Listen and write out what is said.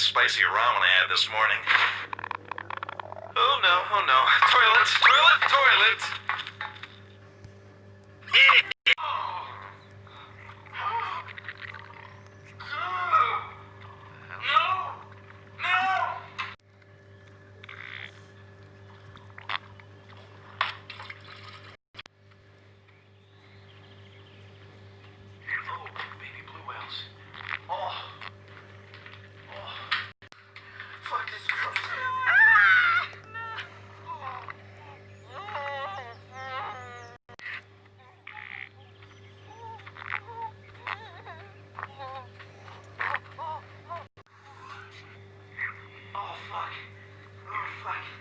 spicy ramen I had this morning. Oh no, oh no. Toilet, toilet, toilet! No! No! Oh, baby blue whales. Oh. Oh. Fuck this gross. Oh, fuck. Oh, fuck.